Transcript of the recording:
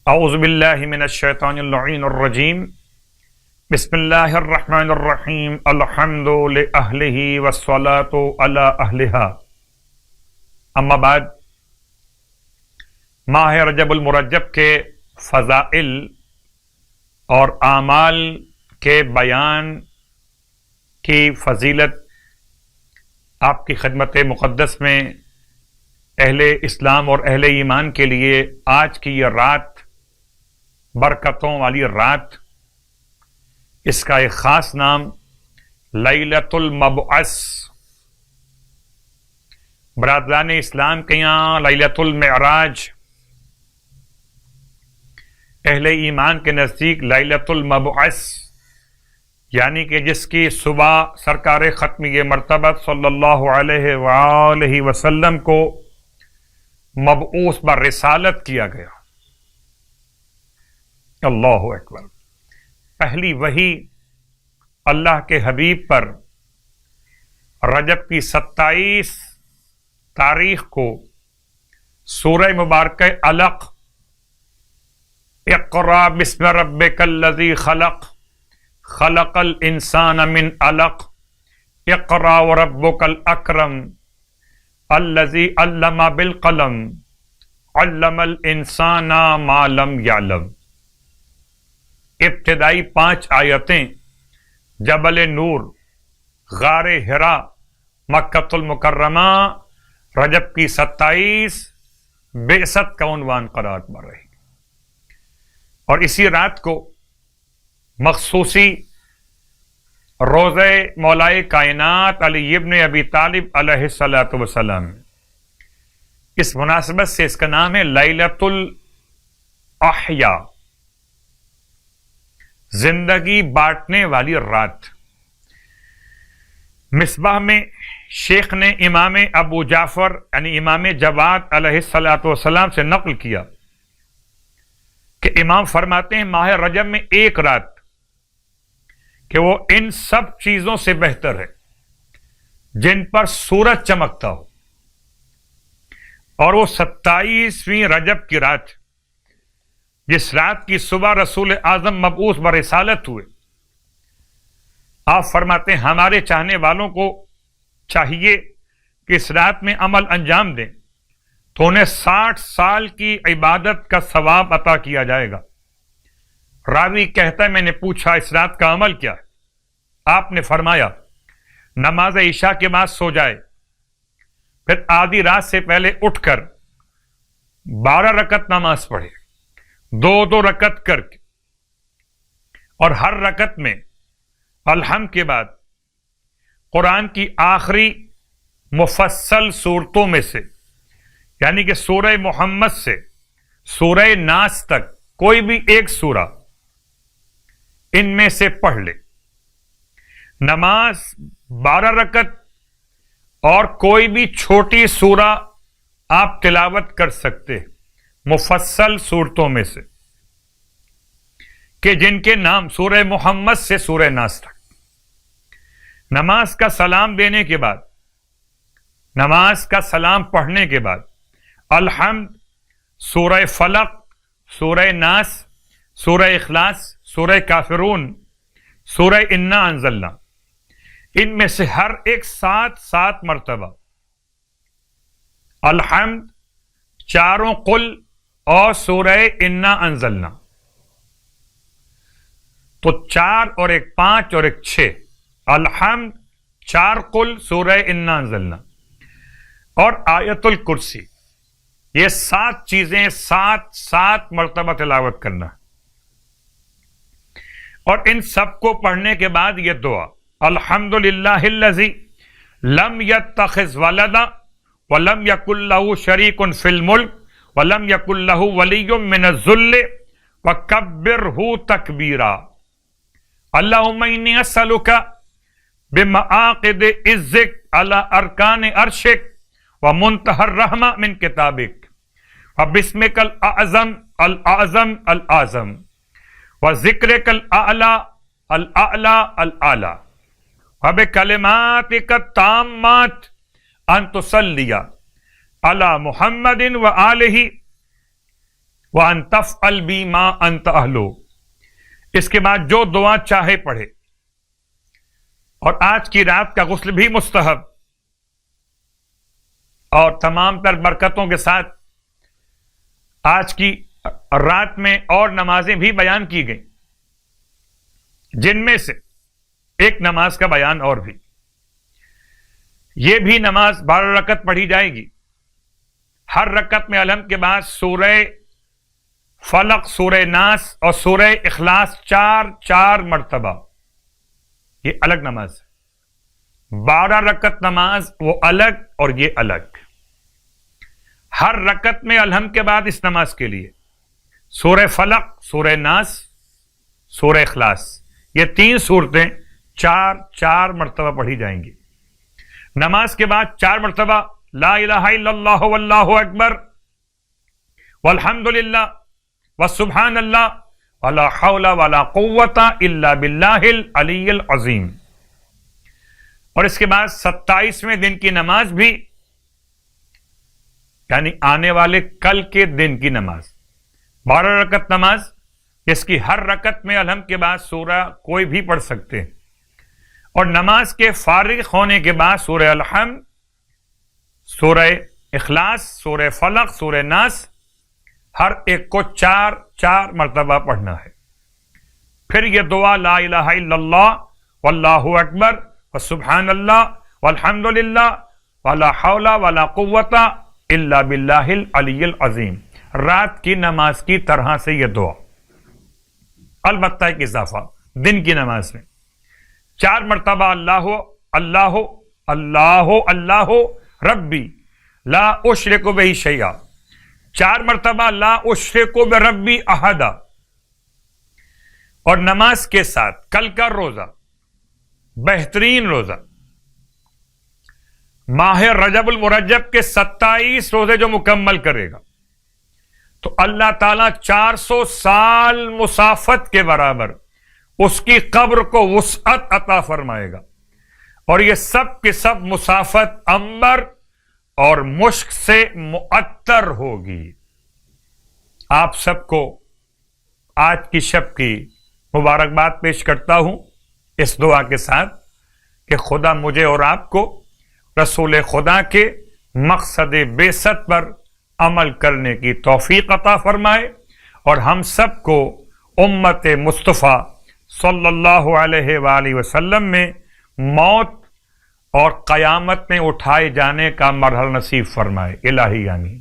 اعوذ باللہ من الشیطان اللعین الرجیم بسم اللہ الرحمن الرحیم الحمد لأہلہ والصلاة علی اہلہا اما بعد ماہ رجب المرجب کے فضائل اور اعمال کے بیان کی فضیلت آپ کی خدمت مقدس میں اہل اسلام اور اہل ایمان کے لیے آج کی یہ رات برکتوں والی رات، اس کا ایک خاص نام لیلۃ المبعث، برادران اسلام کے یہاں لیلۃ المعراج، اہل ایمان کے نزدیک لیلۃ المبعث، یعنی کہ جس کی صبح سرکار ختمی مرتبہ صلی اللہ علیہ وآلہ وسلم کو مبعوث برسالت کیا گیا۔ اللہ اکبر۔ پہلی وحی اللہ کے حبیب پر رجب کی 27 تاریخ کو سورہ مبارکہ علق، اقرأ بسم ربک الذی خلق خلق الانسان من علق اقرأ وربک الاکرم الذی علم بالقلم علم الانسان ما لم یعلم۔ ابتدائی 5 آیتیں جبل نور، غار حرا، مکۃ المکرمہ، رجب کی 27 بعثت کا عنوان قرار پا رہی، اور اسی رات کو مخصوصی روزہ مولائے کائنات علی ابن ابی طالب علیہ الصلاۃ والسلام، اس مناسبت سے اس کا نام ہے لیلۃ الاحیا، زندگی بانٹنے والی رات۔ مصباح میں شیخ نے امام ابو جعفر یعنی امام جواد علیہ الصلاۃ والسلام سے نقل کیا کہ امام فرماتے ہیں ماہ رجب میں ایک رات کہ وہ ان سب چیزوں سے بہتر ہے جن پر سورج چمکتا ہو، اور وہ 27ویں رجب کی رات، جس رات کی صبح رسول اعظم مبعوث برسالت ہوئے۔ آپ فرماتے ہیں ہمارے چاہنے والوں کو چاہیے کہ اس رات میں عمل انجام دیں تو انہیں 60 سال کی عبادت کا ثواب عطا کیا جائے گا۔ راوی کہتا ہے میں نے پوچھا اس رات کا عمل کیا ہے؟ آپ نے فرمایا نماز عشاء کے بعد سو جائے، پھر آدھی رات سے پہلے اٹھ کر 12 رکعت نماز پڑھے، 2 رکعت کر کے، اور ہر رکعت میں الحمد کے بعد قرآن کی آخری مفصل صورتوں میں سے، یعنی کہ سورہ محمد سے سورہ ناس تک کوئی بھی ایک سورہ ان میں سے پڑھ لے۔ نماز 12 رکعت اور کوئی بھی چھوٹی سورہ آپ تلاوت کر سکتے ہیں مفصل صورتوں میں سے، کہ جن کے نام سورہ محمد سے سورہ ناس تک۔ نماز کا سلام دینے کے بعد، نماز کا سلام پڑھنے کے بعد الحمد، سورہ فلق، سورہ ناس، سورہ اخلاص، سورہ کافرون، سورہ انا انزلنا، ان میں سے ہر ایک 7 مرتبہ الحمد، 4 قل اور سورہ انا انزلنا، تو 4 اور 1 5 اور 1 6، الحمد، 4 قل، سورہ انا انزلنا اور آیت الکرسی، یہ 7 چیزیں 7 مرتبہ تلاوت کرنا، اور ان سب کو پڑھنے کے بعد یہ دعا، الحمدللہ الذی لم یتخذ ولدا ولم یکن لہ شریک فی الملک وَلَمْ يَكُنْ لَهُ وَلِيٌّ مِّنَ الذُّلِّ وَكَبِّرْهُ تَكْبِيرًا اللہم انی اسألک بمعاقد عزک علی ارکان عرشک ومنتہى الرحمہ من کتابک وبسمک الاعظم الاعظم الاعظم وذکرک الاعلی الاعلی الاعلی وبکلماتک التامات ان تصلی علی محمد و آلہ وَأَن تَفْعَلْ بِي مَا أَنْتَ أَهْلُ، اس کے بعد جو دعا چاہے پڑھے. اور آج کی رات کا غسل بھی مستحب، اور تمام تر برکتوں کے ساتھ آج کی رات میں اور نمازیں بھی بیان کی گئیں، جن میں سے ایک نماز کا بیان اور بھی. یہ بھی نماز 12 رکعت پڑھی جائے گی. ہر رکعت میں الحمد کے بعد سورہ فلق، سورہ ناس اور سورہ اخلاص 4 مرتبہ. یہ الگ نماز ہے. 12 رکعت نماز وہ الگ اور یہ الگ. ہر رکعت میں الحمد کے بعد اس نماز کے لیے سورہ فلق، سورہ ناس، سورہ اخلاص، یہ 3 سورتیں 4 مرتبہ پڑھی جائیں گی. نماز کے بعد 4 مرتبہ لا الہ الا اللہ واللہ اکبر والحمد للہ وسبحان اللہ ولا حول ولا قوت الا باللہ العلی العظیم. اور اس کے بعد 27ویں دن کی نماز بھی، یعنی آنے والے کل کے دن کی نماز، 12 رکعت نماز، جس کی ہر رکعت میں الحمد کے بعد سورہ کوئی بھی پڑھ سکتے ہیں. اور نماز کے فارغ ہونے کے بعد سورہ الحمد، سورہ اخلاص، سورہ فلق، سورہ ناس، ہر ایک کو 4 مرتبہ پڑھنا ہے. پھر یہ دعا لا الہ الا اللہ واللہ اکبر وسبحان اللہ والحمد للہ ولا حول ولا قوت الا باللہ العلی العظیم. رات کی نماز کی طرح سے یہ دعا، البتہ ایک اضافہ دن کی نماز میں 4 مرتبہ اللہ اللہ اللہ اللہ ربی لا اشرک بہ شیئا، 4 مرتبہ لا اشرک بربی احدا. اور نماز کے ساتھ کل کا روزہ، بہترین روزہ، ماہ رجب المرجب کے 27 روزے جو مکمل کرے گا تو اللہ تعالیٰ 400 سال مسافت کے برابر اس کی قبر کو وسعت عطا فرمائے گا. اور یہ سب کے سب مسافت عنبر اور مشک سے معطر ہوگی. آپ سب کو آج کی شب کی مبارکباد پیش کرتا ہوں اس دعا کے ساتھ کہ خدا مجھے اور آپ کو رسول خدا کے مقصد بعثت پر عمل کرنے کی توفیق عطا فرمائے، اور ہم سب کو امت مصطفیٰ صلی اللہ علیہ وآلہ وسلم میں موت اور قیامت میں اٹھائے جانے کا مرحلہ نصیب فرمائے. الہی آمین.